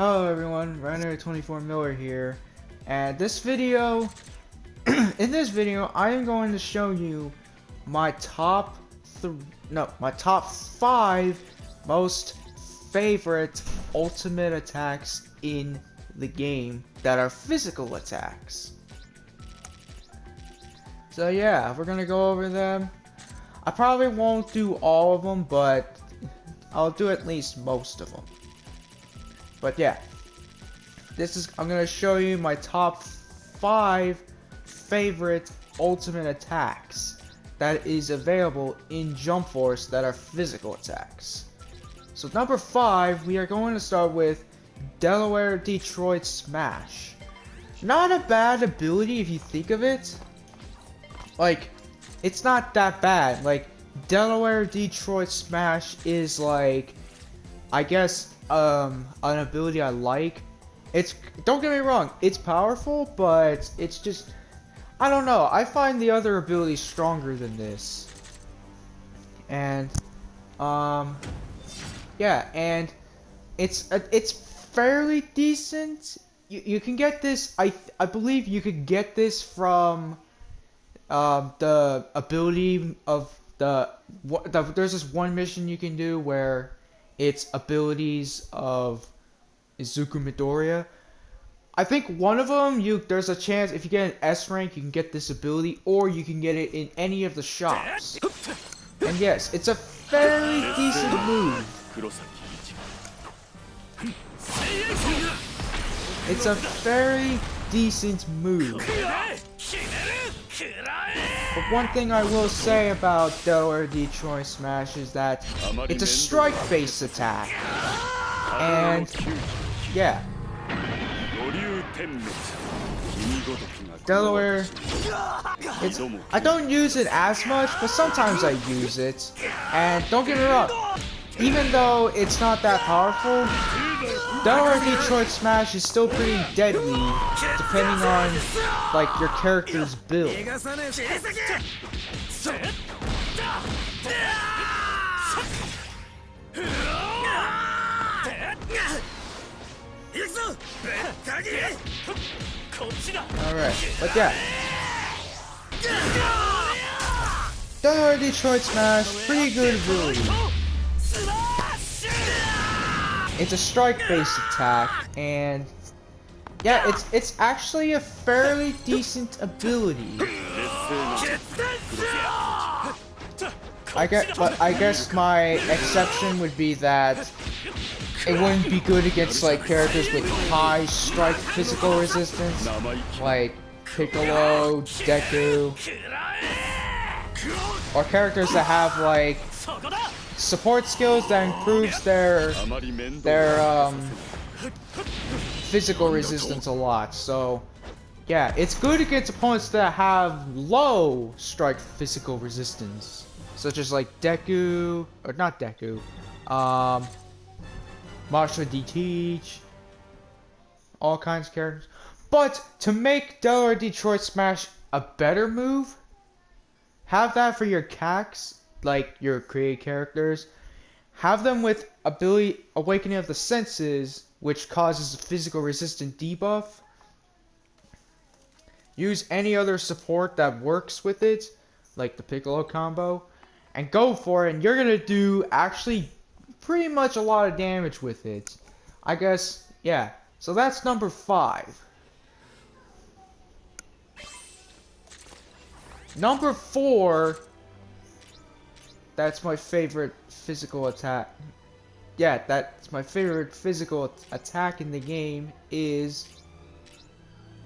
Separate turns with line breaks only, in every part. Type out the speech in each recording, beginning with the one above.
Hello everyone, Reiner24 Miller here, and in this video, I am going to show you my top 5 most favorite ultimate attacks in the game that are physical attacks. So yeah, we're gonna go over them. I probably won't do all of them, but I'll do at least most of them. But yeah, I'm gonna show you my top 5 favorite ultimate attacks that is available in Jump Force that are physical attacks. So number 5, we are going to start with Delaware Detroit Smash. Not a bad ability if you think of it. Like, it's not that bad. Like, Delaware Detroit Smash is like, I guess, an ability I like. Don't get me wrong, it's powerful, but it's just, I don't know, I find the other abilities stronger than this. And yeah, and it's fairly decent. You can get this, I believe you could get this from the ability of there's this one mission you can do where it's abilities of Izuku Midoriya. I think one of them, there's a chance if you get an S rank, you can get this ability, or you can get it in any of the shops. And yes, it's a fairly decent move. It's a very decent move. But one thing I will say about Delaware Detroit Smash is that it's a strike-based attack. And yeah. Delaware, I don't use it as much, but sometimes I use it. And don't get me wrong, even though it's not that powerful, Delaware Detroit Smash is still pretty deadly, depending on, like, your character's build. Alright, but yeah. Delaware Detroit Smash, pretty good ability. It's a strike-based attack, and yeah, it's actually a fairly decent ability. But I guess my exception would be that it wouldn't be good against like characters with high strike physical resistance, like Piccolo, Deku, or characters that have like support skills that improves their physical resistance a lot. So yeah, it's good against opponents that have low strike physical resistance, such as like Deku, or not Deku, Marshall D. Teach, all kinds of characters. But to make Delaware Detroit Smash a better move, have that for your cacs, like your created characters. Have them with ability Awakening of the Senses, which causes a physical resistant debuff. Use any other support that works with it, like the Piccolo combo, and go for it, and you're gonna do actually pretty much a lot of damage with it. I guess, yeah. So that's number 5. Number 4, that's my favorite physical attack. Yeah, that's my favorite physical attack in the game is,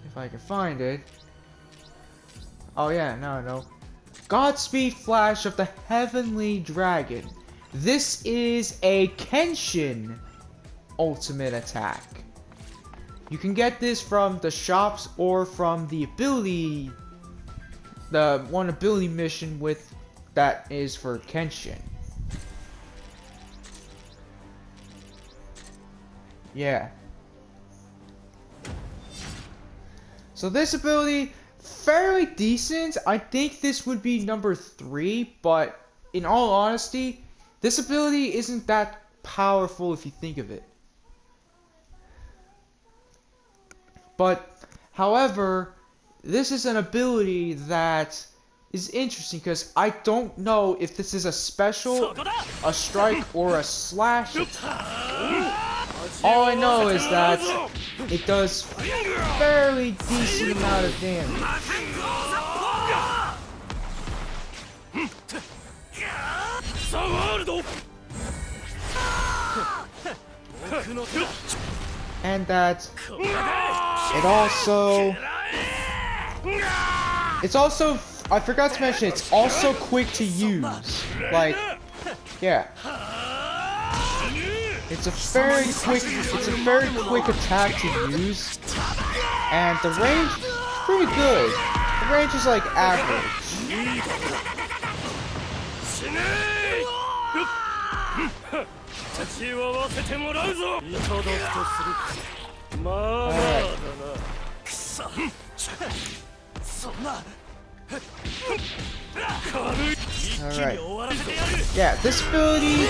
if I can find it. Oh yeah, no. Godspeed Flash of the Heavenly Dragon. This is a Kenshin ultimate attack. You can get this from the shops or from the ability, the one ability mission with that is for Kenshin. Yeah. So this ability, fairly decent. I think this would be number 3, but in all honesty, this ability isn't that powerful if you think of it. But, however, this is an ability that is interesting because I don't know if this is a special, a strike, or a slash attack. All I know is that it does fairly decent amount of damage. And that it's also, I forgot to mention, it's also quick to use. Like, yeah. It's a very quick attack to use. And the range is pretty good. The range is like average. Alright. Yeah, this ability,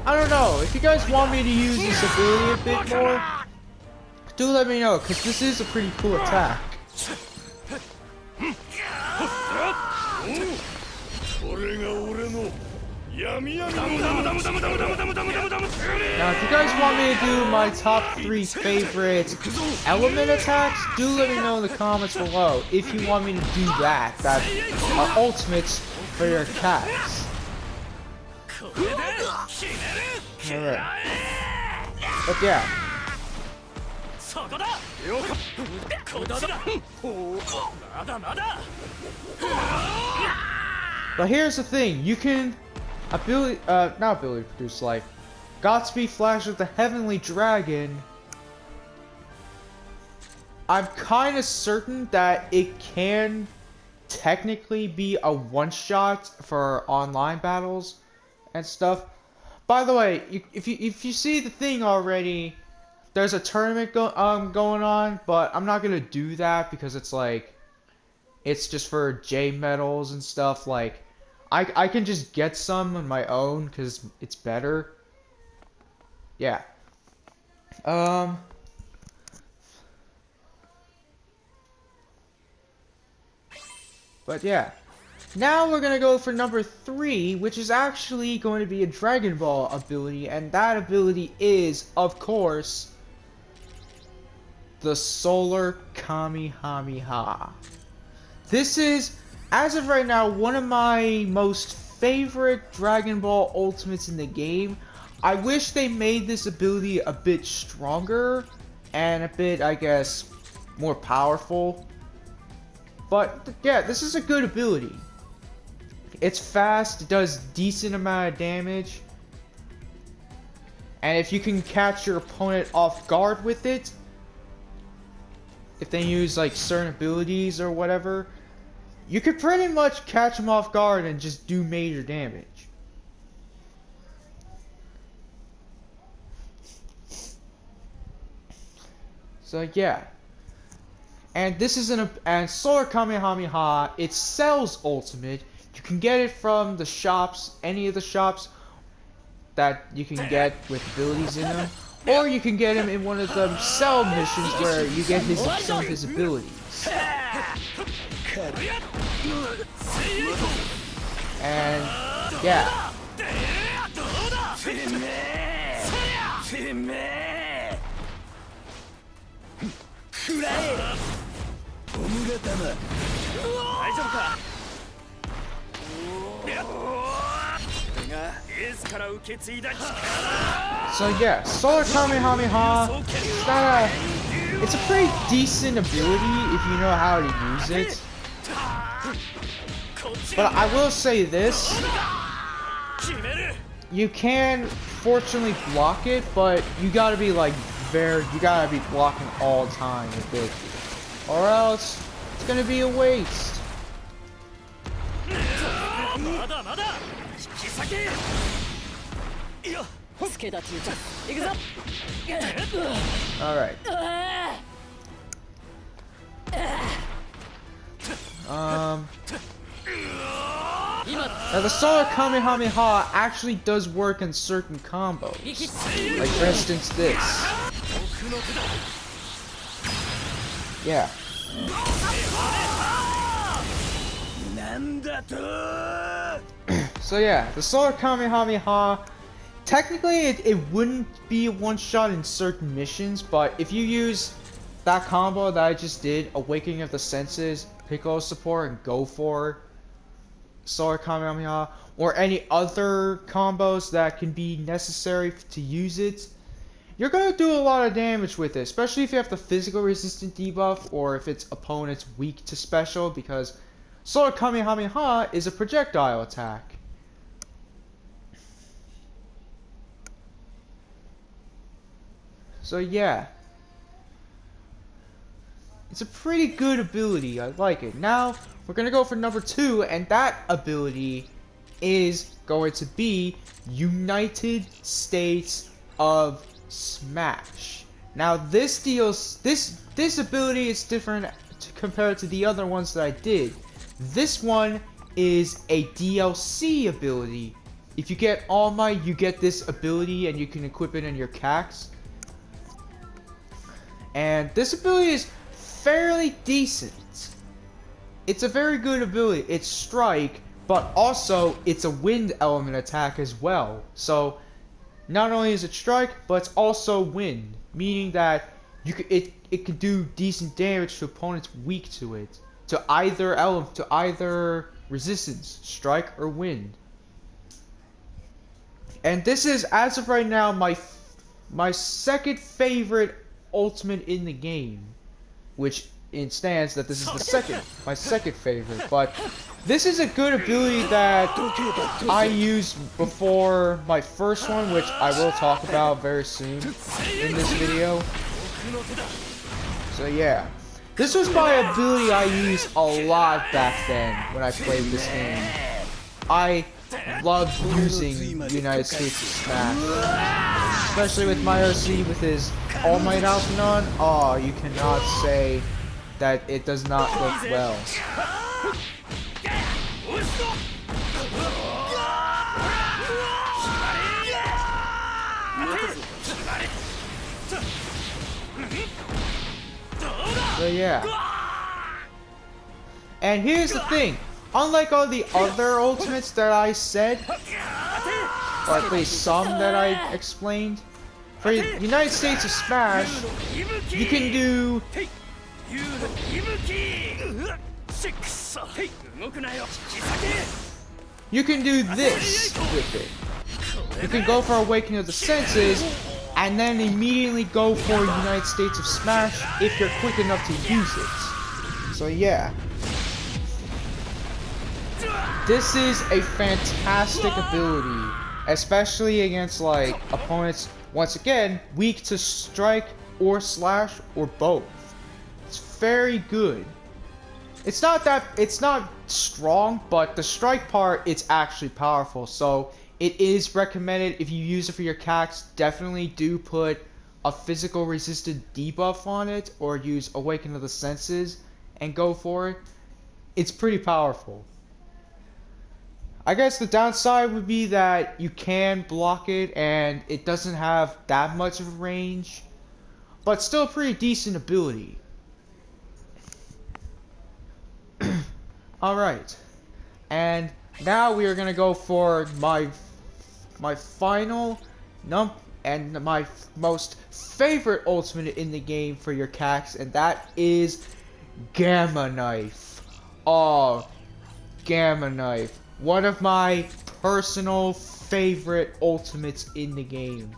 I don't know. If you guys want me to use this ability a bit more, do let me know, because this is a pretty cool attack. Now, if you guys want me to do my top 3 favorite element attacks, do let me know in the comments below if you want me to do that are ultimates for your cacs. Alright. But yeah. But here's the thing, you can not ability to produce life. Godspeed Flash with the Heavenly Dragon. I'm kind of certain that it can technically be a one-shot for online battles and stuff. By the way, if you see the thing already, there's a tournament going on, but I'm not gonna do that because it's like, it's just for J medals and stuff. Like, I can just get some on my own because it's better. Yeah. But yeah. Now we're gonna go for number 3, which is actually going to be a Dragon Ball ability, and that ability is, of course, the Solar Kamehameha. This is, as of right now, one of my most favorite Dragon Ball ultimates in the game. I wish they made this ability a bit stronger and a bit, I guess, more powerful. But yeah, this is a good ability. It's fast, it does decent amount of damage. And if you can catch your opponent off guard with it, if they use like certain abilities or whatever, you could pretty much catch them off guard and just do major damage. So yeah. And this is and Solar Kamehameha, it sells ultimate. You can get it from the shops, any of the shops that you can get with abilities in them. Or you can get him in one of the sell missions where you get some of his abilities. And yeah. So yeah, Solar Kamehameha, it's a pretty decent ability if you know how to use it. But I will say this, you can fortunately block it, but you gotta be like you gotta be blocking all the time with it, or else it's gonna be a waste. Alright. Now the Solar Kamehameha actually does work in certain combos. Like for instance this. yeah. So yeah, the Solar Kamehameha, technically it wouldn't be a one-shot in certain missions, but if you use that combo that I just did, Awakening of the Senses, Piccolo support, and go for Solar Kamehameha, or any other combos that can be necessary to use it, you're gonna do a lot of damage with it, especially if you have the physical resistant debuff, or if its opponent's weak to special, because Solar Kamehameha is a projectile attack. So yeah, it's a pretty good ability. I like it. Now we're gonna go for number 2, and that ability is going to be United States of Smash. Now this ability is different compared to the other ones that I did. This one is a DLC ability. If you get All Might, you get this ability and you can equip it in your cacs. And this ability is fairly decent. It's a very good ability. It's strike, but also it's a wind element attack as well. So not only is it strike, but it's also wind, meaning that it can do decent damage to opponents weak to it, to either element, to either resistance, strike or wind. And this is, as of right now, my second favorite ultimate in the game, which it stands that this is my second favorite. But this is a good ability that I used before my first one, which I will talk about very soon in this video. So yeah, this was my ability I used a lot back then when I played this game. I loved using United States of Smash, especially with my RC with his All Might outfit on. Oh, you cannot say that it does not look well. So yeah. And here's the thing. Unlike all the other ultimates that I said, or at least some that I explained, for United States of Smash, you can do this with it. You can go for Awakening of the Senses, and then immediately go for United States of Smash if you're quick enough to use it. So yeah. This is a fantastic ability, especially against like opponents, once again, weak to strike or slash or both. It's very good. It's not strong, but the strike part, it's actually powerful. So it is recommended if you use it for your cacs, definitely do put a physical resisted debuff on it, or use Awaken of the Senses and go for it. It's pretty powerful. I guess the downside would be that you can block it and it doesn't have that much of a range, but still a pretty decent ability. Alright, and now we are gonna go for my final and my most favorite ultimate in the game for your cacs, and that is Gamma Knife. Oh, Gamma Knife. One of my personal favorite ultimates in the game.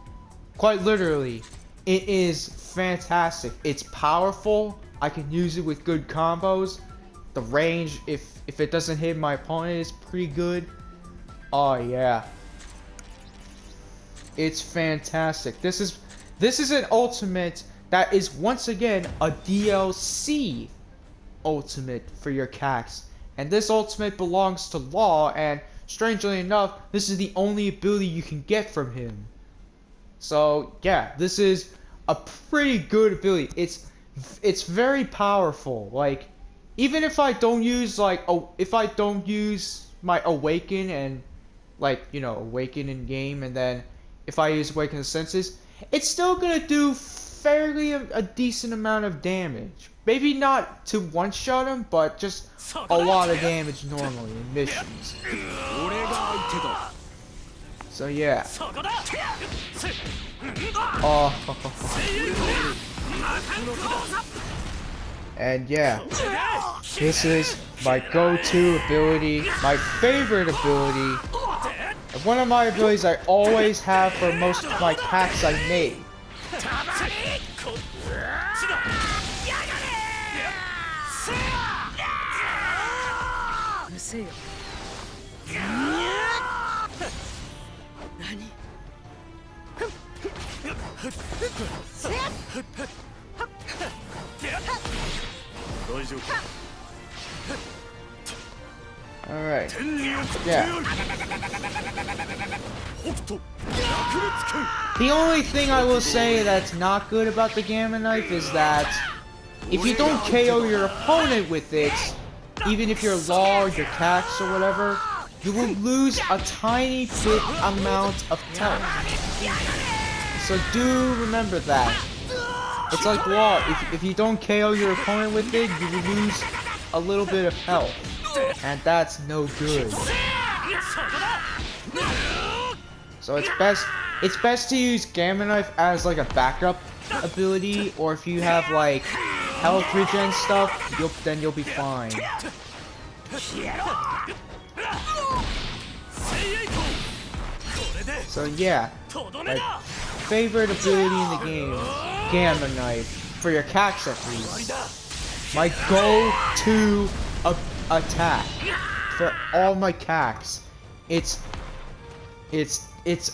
Quite literally, it is fantastic. It's powerful. I can use it with good combos. The range, if it doesn't hit my opponent, is pretty good. Oh yeah. It's fantastic. This is an ultimate that is once again a DLC ultimate for your cacs. And this ultimate belongs to Law, and strangely enough, this is the only ability you can get from him. So yeah, this is a pretty good ability. It's very powerful. Like, even if I don't use if I don't use my Awaken and Awaken in game, and then if I use Awaken the Senses, it's still gonna do fairly a decent amount of damage. Maybe not to one-shot him, but just a lot of damage normally in missions. So yeah. Oh. And yeah. This is my go-to ability, my favorite ability, and one of my abilities I always have for most of my cacs I made. Alright. Yeah. The only thing I will say that's not good about the Gamma Knife is that if you don't KO your opponent with it, even if you're Law or your cacs or whatever, you will lose a tiny bit amount of health. So do remember that. It's like Law, if you don't KO your opponent with it, you will lose a little bit of health. And that's no good. So it's best to use Gamma Knife as like a backup ability, or if you have like health regen stuff, then you'll be fine. So yeah, my favorite ability in the game, Gamma Knife, for your cacs at least. My go-to attack for all my cacs. It's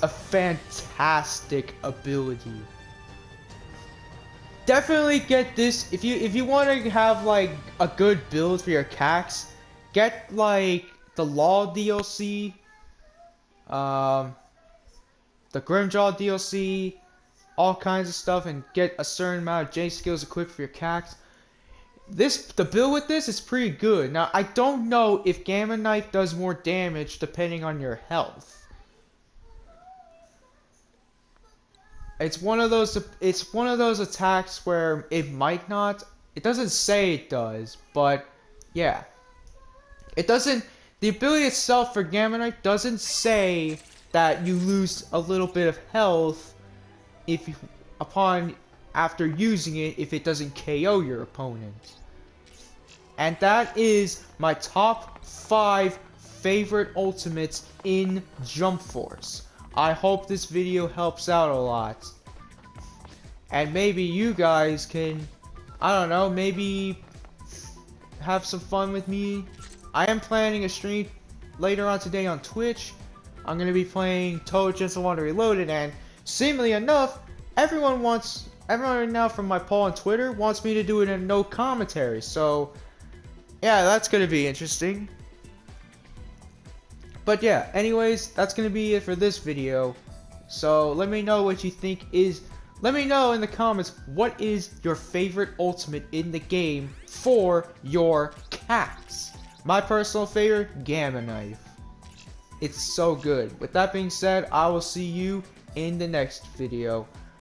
a fantastic ability. Definitely get this if you want to have like a good build for your cacs. Get like the Law DLC, the Grimjaw DLC, all kinds of stuff, and get a certain amount of J skills equipped for your cacs. The build with this is pretty good. Now I don't know if Gamma Knife does more damage depending on your health. It's one of those attacks where it might not. It doesn't say it does, but yeah. It doesn't. The ability itself for Gamma Knife doesn't say that you lose a little bit of health after using it if it doesn't KO your opponent. And that is my top 5 favorite ultimates in Jump Force. I hope this video helps out a lot. And maybe you guys can, I don't know, maybe have some fun with me. I am planning a stream later on today on Twitch. I'm going to be playing Toad Gentle Water Reloaded, and seemingly enough, everyone right now from my poll on Twitter wants me to do it in no commentary. So, yeah, that's going to be interesting. But yeah, anyways, that's going to be it for this video. So let me know what you think let me know in the comments what is your favorite ultimate in the game for your cacs. My personal favorite, Gamma Knife. It's so good. With that being said, I will see you in the next video.